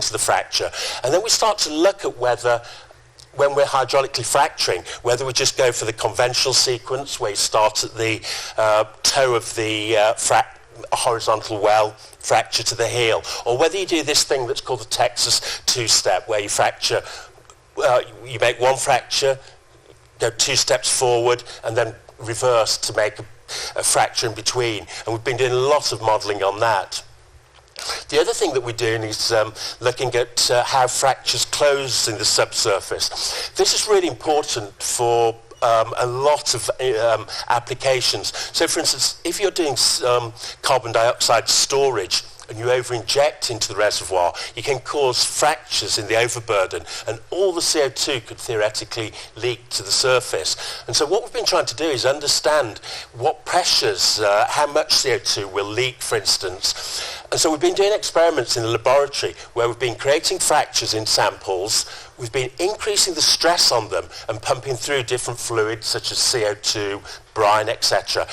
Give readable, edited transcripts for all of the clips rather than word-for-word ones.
into the fracture. And then we start to look at whether, when we're hydraulically fracturing, whether we just go for the conventional sequence where you start at the toe of the horizontal well, fracture to the heel, or whether you do this thing that's called the Texas two-step, where you fracture, you make one fracture, go 2 steps forward, and then reverse to make a fracture in between. And we've been doing a lot of modelling on that. The other thing that we're doing is looking at how fractures close in the subsurface. This is really important for a lot of applications. So for instance, if you're doing carbon dioxide storage and you over-inject into the reservoir, you can cause fractures in the overburden, and all the CO2 could theoretically leak to the surface. And so what we've been trying to do is understand what pressures, how much CO2 will leak, for instance. And so we've been doing experiments in the laboratory where we've been creating fractures in samples, we've been increasing the stress on them and pumping through different fluids such as CO2, brine, etc.,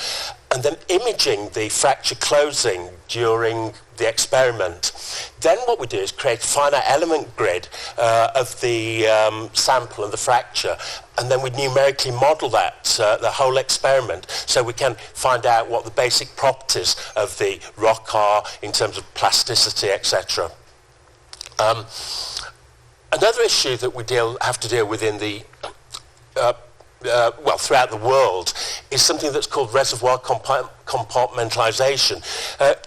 and then imaging the fracture closing during the experiment. Then what we do is create a finite element grid of the sample and the fracture, and then we numerically model that, the whole experiment, so we can find out what the basic properties of the rock are in terms of plasticity, etc. Another issue that we have to deal with in the throughout the world is something that's called reservoir compartmentalization.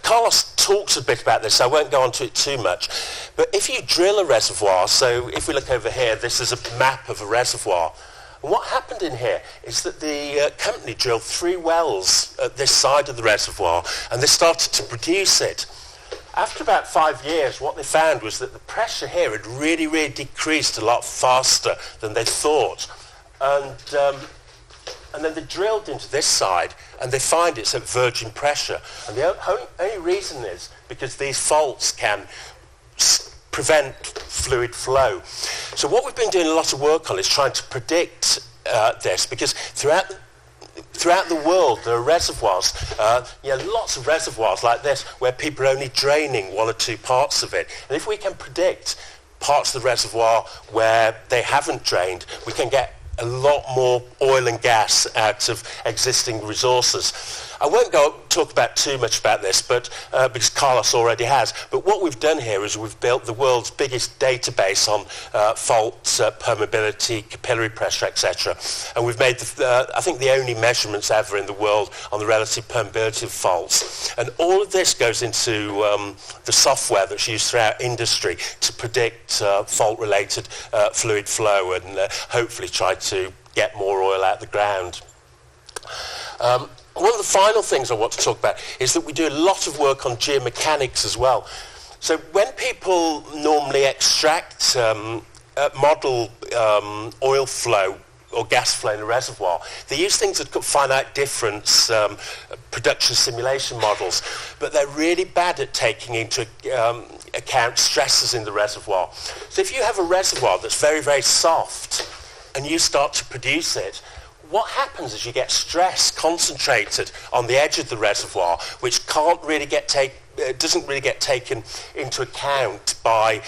Carlos talks a bit about this, so I won't go into it too much. But if you drill a reservoir, so if we look over here, this is a map of a reservoir. And what happened in here is that the company drilled 3 wells at this side of the reservoir, and they started to produce it. After about 5 years, what they found was that the pressure here had really, really decreased a lot faster than they thought. And then they drilled into this side, and they find it's at virgin pressure. And the only reason is because these faults can prevent fluid flow. So what we've been doing a lot of work on is trying to predict this, because throughout the world there are reservoirs, lots of reservoirs like this, where people are only draining 1 or 2 parts of it. And if we can predict parts of the reservoir where they haven't drained, we can get a lot more oil and gas out of existing resources. I won't talk about too much about this, but because Carlos already has. But what we've done here is we've built the world's biggest database on faults, permeability, capillary pressure, etc. And we've made, I think, the only measurements ever in the world on the relative permeability of faults. And all of this goes into the software that's used throughout industry to predict fault-related fluid flow and hopefully try to get more oil out of the ground. One of the final things I want to talk about is that we do a lot of work on geomechanics as well. So when people normally extract, model oil flow or gas flow in a reservoir, they use things that called finite difference production simulation models, but they're really bad at taking into account stresses in the reservoir. So if you have a reservoir that's very, very soft and you start to produce it, what happens is you get stress concentrated on the edge of the reservoir, which doesn't really get taken into account by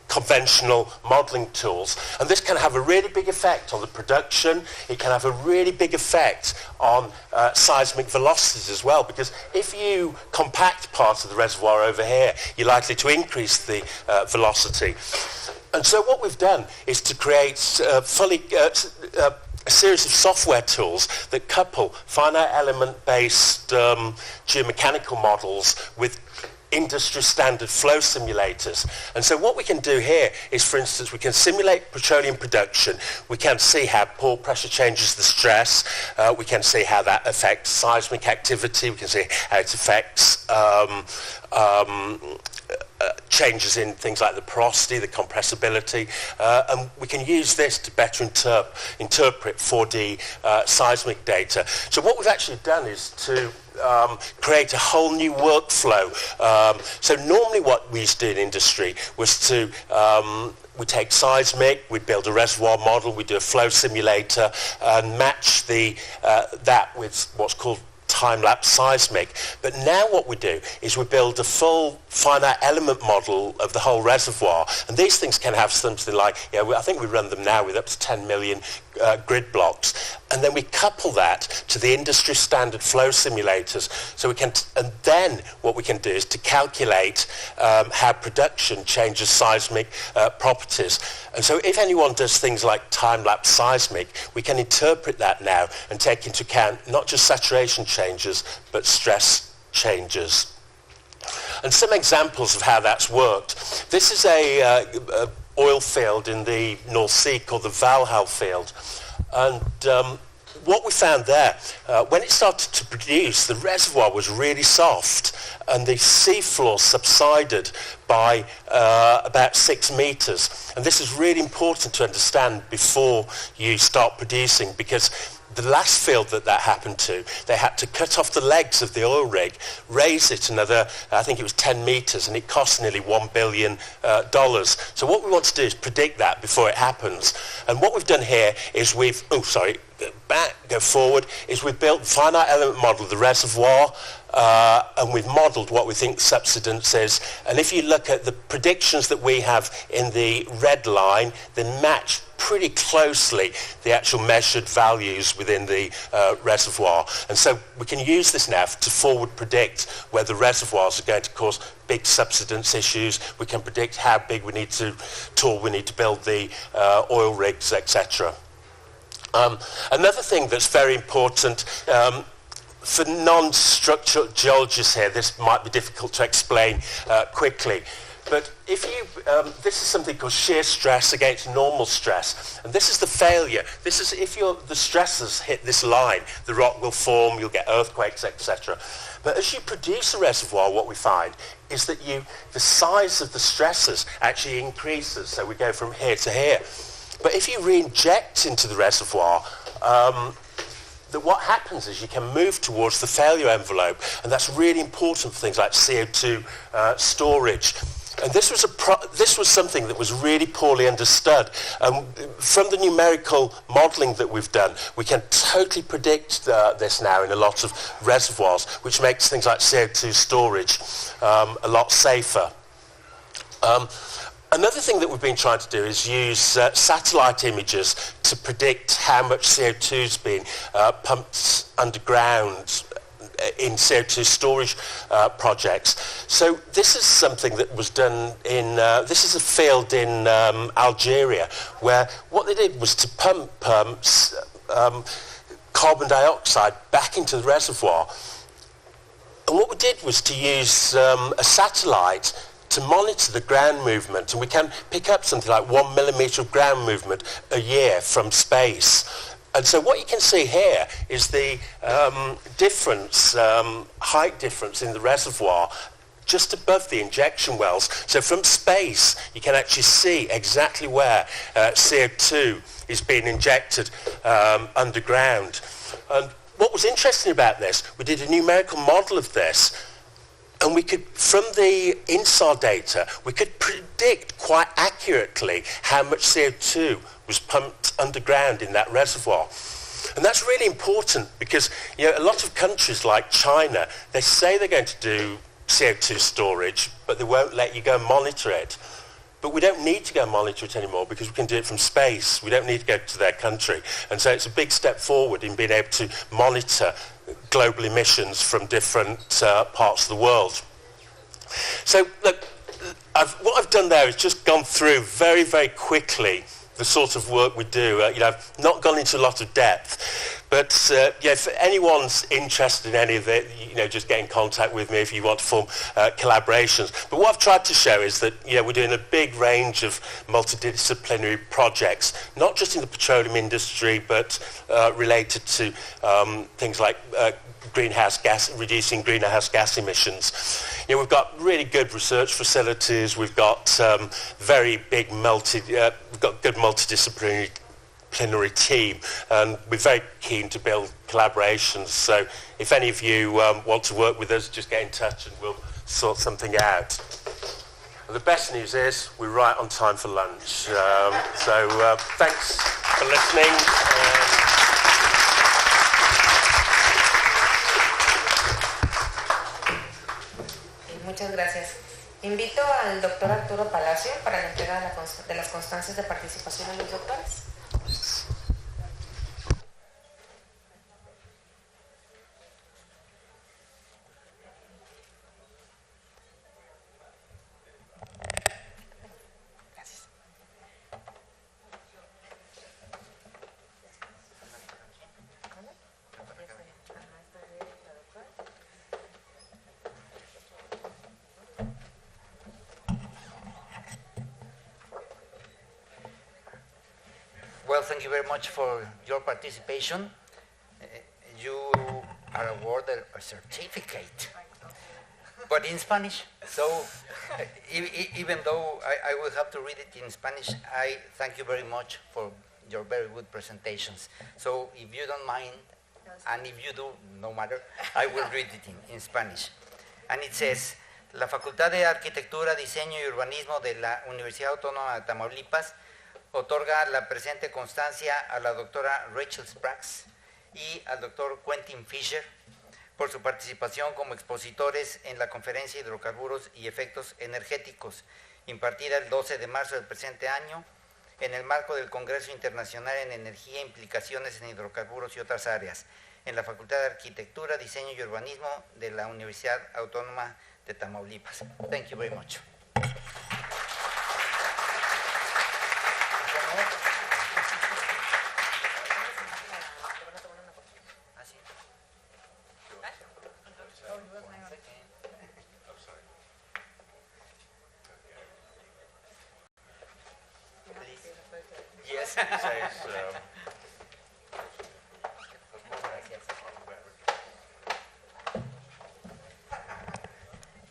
conventional modelling tools. And this can have a really big effect on the production. It can have a really big effect on seismic velocities as well, because if you compact part of the reservoir over here, you're likely to increase the velocity. And so what we've done is to create a series of software tools that couple finite element-based geomechanical models with industry standard flow simulators. And so what we can do here is, for instance, we can simulate petroleum production. We can see how pore pressure changes the stress. We can see how that affects seismic activity. We can see how it affects changes in things like the porosity, the compressibility, and we can use this to better interpret 4D seismic data. So what we've actually done is to create a whole new workflow. So normally what we used to do in industry was to we take seismic, we build a reservoir model, we do a flow simulator and match that with what's called time-lapse seismic. But now what we do is we build a full finite element model of the whole reservoir, and these things can have something like, I think we run them now with up to 10 million grid blocks, and then we couple that to the industry standard flow simulators. So we can, and then what we can do is to calculate how production changes seismic properties. And so if anyone does things like time-lapse seismic, we can interpret that now and take into account not just saturation changes, but stress changes. And some examples of how that's worked. This is a oil field in the North Sea called the Valhall field. And what we found there, when it started to produce, the reservoir was really soft and the seafloor subsided by about 6 meters. And this is really important to understand before you start producing, because the last field that happened to, they had to cut off the legs of the oil rig, raise it another, I think it was 10 meters, and it cost nearly $1 billion. So what we want to do is predict that before it happens. And what we've done here is go forward, is we've built a finite element model of the reservoir, and we've modelled what we think subsidence is. And if you look at the predictions that we have in the red line, they match pretty closely the actual measured values within the reservoir. And so we can use this now to forward predict whether reservoirs are going to cause big subsidence issues. We can predict how big we need to build the oil rigs, etc. Another thing that's very important, for non-structural geologists here, this might be difficult to explain quickly. But if you, this is something called shear stress against normal stress, and this is the failure. This is if the stresses hit this line, the rock will form, you'll get earthquakes, etc. But as you produce a reservoir, what we find is that the size of the stresses actually increases. So we go from here to here. But if you re-inject into the reservoir, what happens is you can move towards the failure envelope, and that's really important for things like CO2 storage. And this was something that was really poorly understood. From the numerical modelling that we've done, we can totally predict this now in a lot of reservoirs, which makes things like CO2 storage a lot safer. Another thing that we've been trying to do is use satellite images to predict how much CO2 is being pumped underground in CO2 storage projects. So this is something that was done in, this is a field in Algeria, where what they did was to pump carbon dioxide back into the reservoir. And what we did was to use a satellite to monitor the ground movement, and we can pick up something like 1 millimeter of ground movement a year from space. And so what you can see here is the difference, height difference in the reservoir just above the injection wells. So from space, you can actually see exactly where CO2 is being injected underground. And what was interesting about this, we did a numerical model of this, and we could, from the INSAR data, we could predict quite accurately how much CO2 was pumped underground in that reservoir. And that's really important because a lot of countries like China, they say they're going to do CO2 storage, but they won't let you go and monitor it. But we don't need to go and monitor it anymore because we can do it from space. We don't need to go to their country. And so it's a big step forward in being able to monitor global emissions from different parts of the world. So look, what I've done there is just gone through very, very quickly the sort of work we do. I've not gone into a lot of depth, but if anyone's interested in any of it, just get in contact with me if you want to form collaborations. But what I've tried to show is that we're doing a big range of multidisciplinary projects, not just in the petroleum industry, but related to things like reducing greenhouse gas emissions. We've got really good research facilities. We've got very big we've got good multidisciplinary team, and we're very keen to build collaborations. So if any of you want to work with us, just get in touch and we'll sort something out. And the best news is we're right on time for lunch. So thanks for listening. Invito al doctor Arturo Palacio para la entrega de las constancias de participación de los doctores. Well, thank you very much for your participation. You are awarded a certificate, but in Spanish. So even though I will have to read it in Spanish, I thank you very much for your very good presentations. So if you don't mind, and if you do, no matter, I will read it in Spanish. And it says, la Facultad de Arquitectura, Diseño y Urbanismo de la Universidad Autónoma de Tamaulipas otorga la presente constancia a la doctora Rachel Sprax y al doctor Quentin Fisher por su participación como expositores en la Conferencia Hidrocarburos y Efectos Energéticos, impartida el 12 de marzo del presente año en el marco del Congreso Internacional en Energía, Implicaciones en Hidrocarburos y otras áreas, en la Facultad de Arquitectura, Diseño y Urbanismo de la Universidad Autónoma de Tamaulipas. Thank you very much.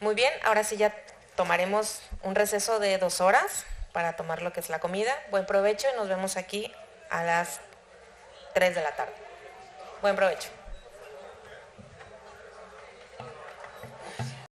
Muy bien, ahora sí ya tomaremos un receso de 2 horas para tomar lo que es la comida. Buen provecho y nos vemos aquí a las 3 de la tarde. Buen provecho.